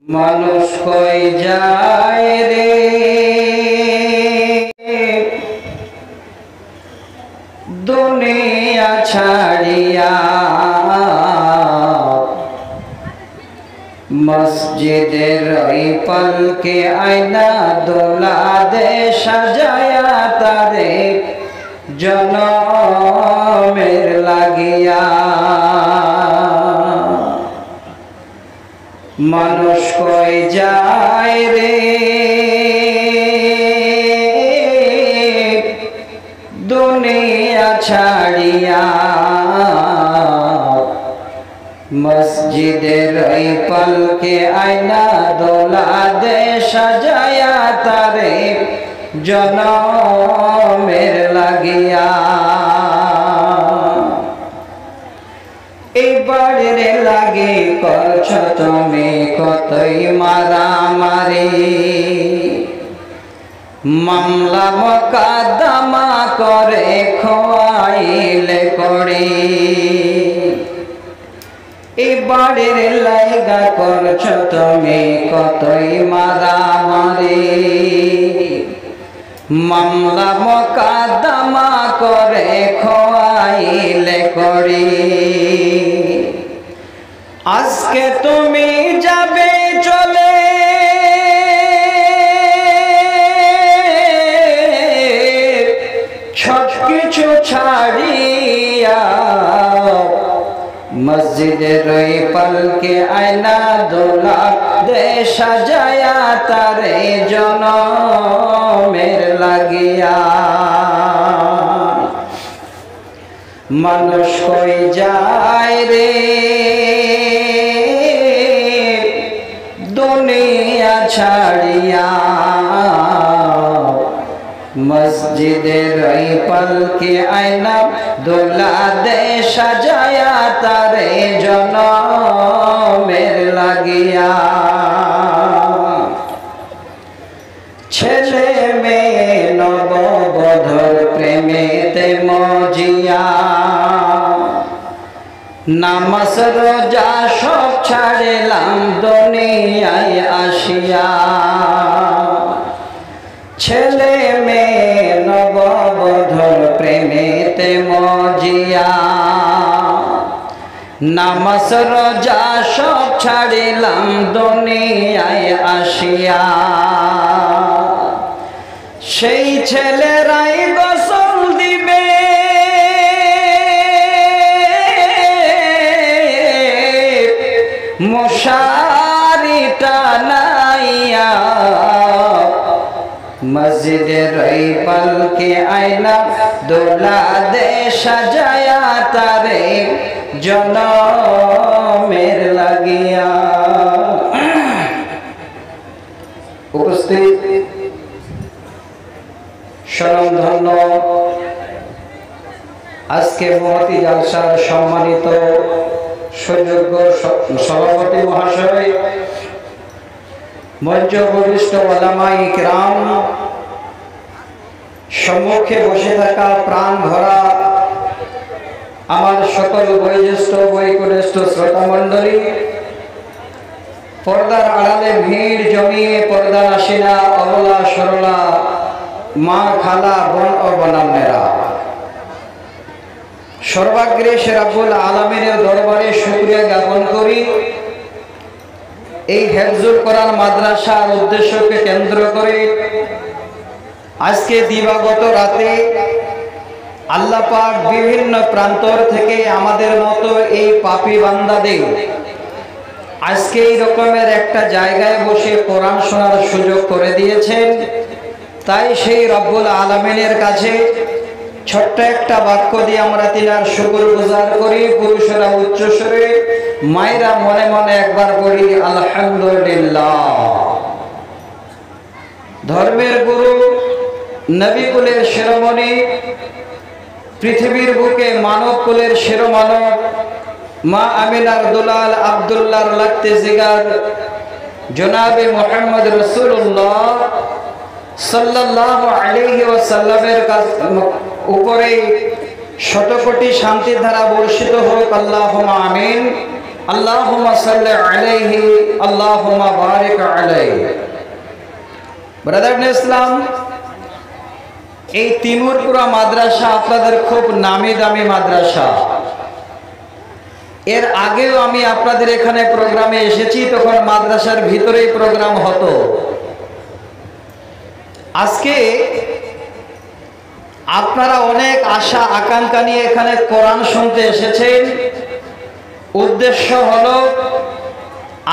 মানুষ কই যায় রে দুনিয়া ছাড়িয়া, মসজিদের ওই পালকে আয়না দোলা দে সাজায়া তারে জনমের লাগিয়া। মানুষ কই যায় রে দুনিয়া ছাড়িয়া, মসজিদের ওই পালকে আয়না দোলা দে সাজায়া তারে জনমের লাগিয়া। এবারে লাগে করছ তুমি কতই মারামারি, মামলা মোকদ্দমা করে খোয়াইলে করি। এবারের লাইগা করছ তুমি কতই মারামারি, মামলা মোকদ্দমা করে খোয়াইলে করি। আজকে তুমি যাবে চলে সব কিছু ছাড়িয়া, মসজিদের ওই পালকে আয়না দোলা দে সাজায়া তারে জনমের লাগিয়া। মানুষ কই যায় রে দুনিয়া ছাড়িয়া, মসজিদের ওই পালকে আয়না দোলা দে সাজায়া তারে জনমের লাগিয়া। ছেলে মেয়ে নববধূর প্রেমেতে মজিয়া, নামাজ রোজা সব ছাড়লাম দুনিয়ায় আসিয়া। ছেলে মেয়ে নববধূর প্রেমেতে মজিয়া, নামাজ রোজা সব ছাড়লাম দুনিয়ায় আসিয়া। সেই ছেলেরাই গোসল দিবে মশারি টানাইয়া, মসজিদের ওই পালকে আয়না দোলা দে সাজায়া তারে জনমের লাগিয়া। উপস্থিত স্বনামধন্য আজকে মহতী জালসার সম্মানিত সুযোগ্য সভাপতি মহাশয়, মঞ্চ বরিষ্ঠ ওলামায়ে কিরাম, সম্মুখে বসে থাকা প্রাণ ভরা আমার সকল বয়োজ্যেষ্ঠ বৈকনিষ্ঠ শ্রোতা মণ্ডলী, পর্দার আড়ালে ভিড় জমিয়ে পর্দা আসিনা অবলা সরলা মা খালা বোন ও বনান্নেরা, সর্বাগ্রে সে রাব্বুল আলামিনের দরবারে শুকরিয়া জ্ঞাপন করি। এই হেফজুল কোরআন মাদ্রাসার উদ্দেশ্যকে কেন্দ্র করে আজকে দিবাগত রাতে আল্লাহ পাক বিভিন্ন প্রান্তর থেকে আমাদের মতো এই পাপী বান্দাদের আজকে এই রকমের একটা জায়গায় বসে কোরআন শোনার সুযোগ করে দিয়েছেন। তাই সেই রব্বুল আলামিনের কাছে ছোট্ট একটা বাক্য দিয়ে আমরা তিনার শুকরগুজার করি। পুরুষেরা উচ্চস্বরে, মায়েরা মনে মনে একবার পড়ি আলহামদুলিল্লাহ। ধর্মের গুরু, নবী কুলের শিরোমণি, পৃথিবীর বুকে মানব কুলের শিরোমানব, মা আমিনার দুলাল আব্দুল্লাহর লাগতে জিগার জনাবে মুহাম্মদ রাসূলুল্লাহ সাল্লাল্লাহু আলাইহি ওয়াসাল্লামের উপরে শতকোটি শান্তির ধারা বর্ষিত হোক, আল্লাহুম্মা আমিন। আল্লাহুম্মা সাল্লি আলাইহি আল্লাহুম্মা বারিক আলাইহি। ব্রাদার ইন ইসলাম, এই তিমুরপুরা মাদ্রাসা আপনাদের খুব নামি দামি মাদ্রাসা। এর আগেও আমি আপনাদের এখানে প্রোগ্রামে এসেছি, তখন মাদ্রাসার ভিতরেই প্রোগ্রাম হতো। আজকে আপনারা অনেক আশা আকাঙ্ক্ষা নিয়ে এখানে কোরআন শুনতে এসেছেন। উদ্দেশ্য হলো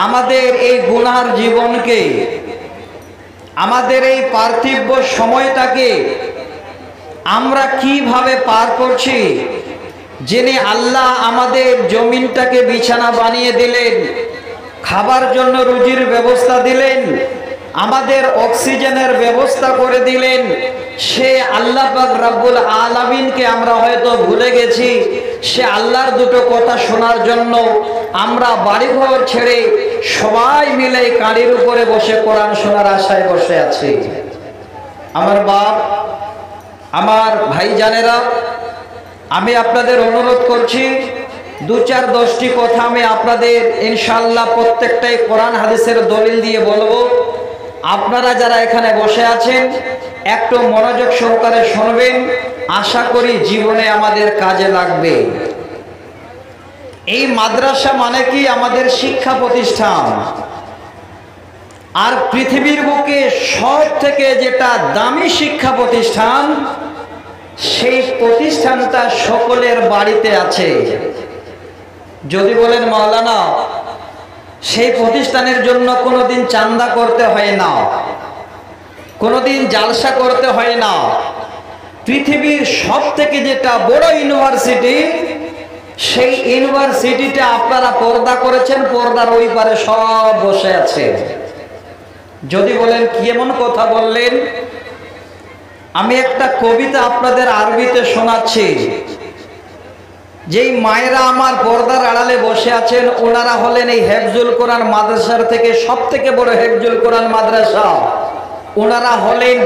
আমাদের এই গুনার জীবনকে, আমাদের এই পার্থিব সময়টাকে আমরা কিভাবে পার করছি। যিনি আল্লাহ আমাদের জমিনটাকে বিছানা বানিয়ে দিলেন, খাবার জন্য রুজির ব্যবস্থা দিলেন, আমাদের অক্সিজেনের ব্যবস্থা করে দিলেন, সে আল্লাহ পাক রব্বুল আলামিনকে আমরা হয়তো ভুলে গেছি। সে আল্লাহর দুটো কথা শোনার জন্য আমরা বাড়িঘর ছেড়ে সবাই মিলে কাঁড়ির উপরে বসে কোরআন শোনার আশায় বসে আছি। আমার বাপ, আমার ভাইজানেরা, আমি আপনাদের অনুরোধ করছি, 2-4-10টি কথা আমি আপনাদের ইনশাআল্লাহ প্রত্যেকটাই কোরআন হাদিসের দলিল দিয়ে বলবো। আপনারা যারা এখানে বসে আছেন একটু মনোযোগ সহকারে শুনবেন, আশা করি জীবনে আমাদের কাজে লাগবে। এই মাদ্রাসা মানে কি? আমাদের শিক্ষা প্রতিষ্ঠান। আর পৃথিবীর বুকে সব থেকে যেটা দামি শিক্ষা প্রতিষ্ঠান, সেই প্রতিষ্ঠানটা সকলের বাড়িতে আছে। যদি বলেন মাওলানা, সেই প্রতিষ্ঠানের জন্য কোনোদিন চান্দা করতে হয় না, কোনোদিন জালসা করতে হয় না। পৃথিবীর সব থেকে যেটা বড় ইউনিভার্সিটি, সেই ইউনিভার্সিটিটা আপনারা পর্দা করেছেন, পর্দার ওই পারে সব বসে আছে। যদি বলেন কি এমন কথা বললেন, আমি একটা কবিতা আপনাদের আরবিতে শোনাচ্ছি। যেই মায়েরা আমার পর্দার আড়ালে বসে আছেন, ওনারা হলেন এই হেফজুল কোরআন মাদ্রাসার থেকে সব থেকে বড় হেফজুল কোরআন মাদ্রাসা। ওনারা হলেন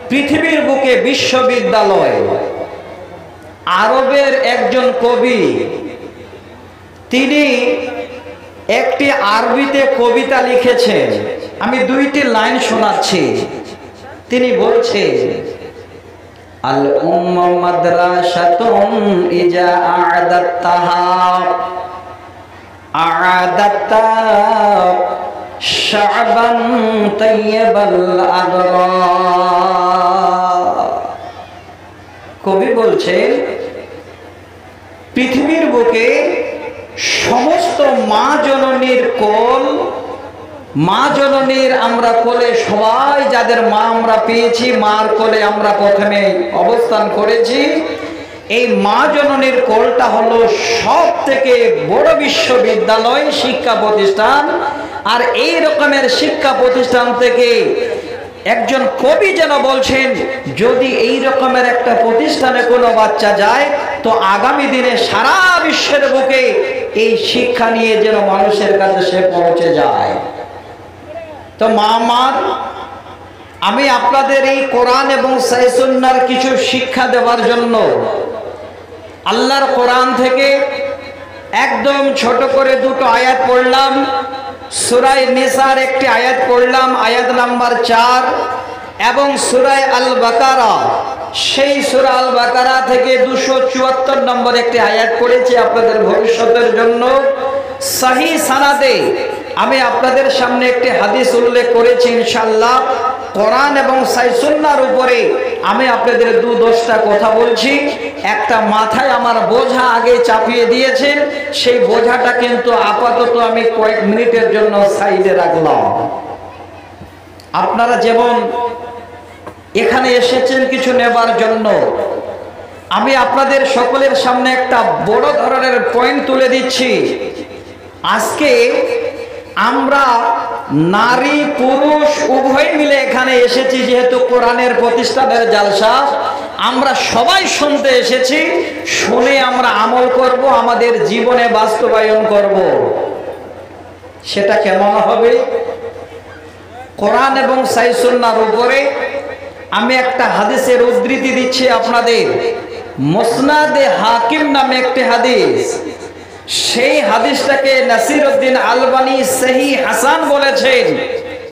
পৃথিবীর বুকে বিশ্ববিদ্যালয়। আরবের একজন কবি, তিনি একটি আরবিতে কবিতা লিখেছেন। আমি 2টি লাইন শোনাচ্ছি। তিনি বলছেন, আল উম্মা মাদ্রাসাতুন ইজা আ'দাত্তাহা আ'দাত্তা শা'বান তাইয়্যিবাল আগরা। কবি বলছেন, পৃথিবীর বুকে সমস্ত মা জননীর কোল, মা জননীর আমরা কোলে সবাই যাদের মা আমরা পেয়েছি, মার কোলে আমরা প্রথমে অবস্থান করেছি। এই মা জননীর কোলটা হলো সব থেকে বড় বিশ্ববিদ্যালয়, শিক্ষা প্রতিষ্ঠান। আর এই রকমের শিক্ষা প্রতিষ্ঠান থেকে একজন কবি যেন বলছেন, যদি এই রকমের একটা প্রতিষ্ঠানে কোনো বাচ্চা যায়, তো আগামী দিনে সারা বিশ্বের বুকে এই শিক্ষা নিয়ে যেন মানুষের কাছে সে পৌঁছে যায়। তো মা আমার, আমি আপনাদের এই কোরআন এবং সহিহ সুন্নাহর কিছু শিক্ষা দেওয়ার জন্য আল্লাহর কোরআন থেকে একদম ছোট করে 2টো আয়াত পড়লাম। সূরা নিসার একটি আয়াত পড়লাম, আয়াত নাম্বার 4, এবং সূরা আল বাকারা, সেই সূরা আল বাকারা থেকে 274 নম্বর একটি আয়াত পড়েছি আপনাদের ভবিষ্যতের জন্য। সহিহ সানাদে আমি আপনাদের সামনে একটি হাদিস উল্লেখ করেছি। ইনশাআল্লাহ কোরআন এবং সহিহ সুন্নাহর উপরে আমি আপনাদের 2-10টা কথা বলছি। একটা মাথায় আমার বোঝা আগে চাপিয়ে দিয়েছেন, সেই বোঝাটা কিন্তু আপাতত আমি কয়েক মিনিটের জন্য সাইডে রাখলাম। আপনারা যেমন এখানে এসেছেন কিছু নেবার জন্য, আমি আপনাদের সকলের সামনে একটা বড় ধরনের পয়েন্ট তুলে দিচ্ছি। আজকে আমরা নারী পুরুষ উভয় মিলে এখানে এসেছি, যেহেতু কোরআনের প্রতিষ্ঠানের জালসা, আমরা সবাই শুনতে এসেছি। শুনে আমরা আমল করব, আমাদের জীবনে বাস্তবায়ন করব। সেটা কেমন হবে? কোরআন এবং সহিহ সুন্নাহর উপরে আমি একটা হাদিসের উদ্ধৃতি দিচ্ছি আপনাদের। মুসনাদে হাকিম নামে একটি হাদিস, সেই হাদিসটাকে নাসিরউদ্দিন আলবানী সহিহ হাসান বলেছেন।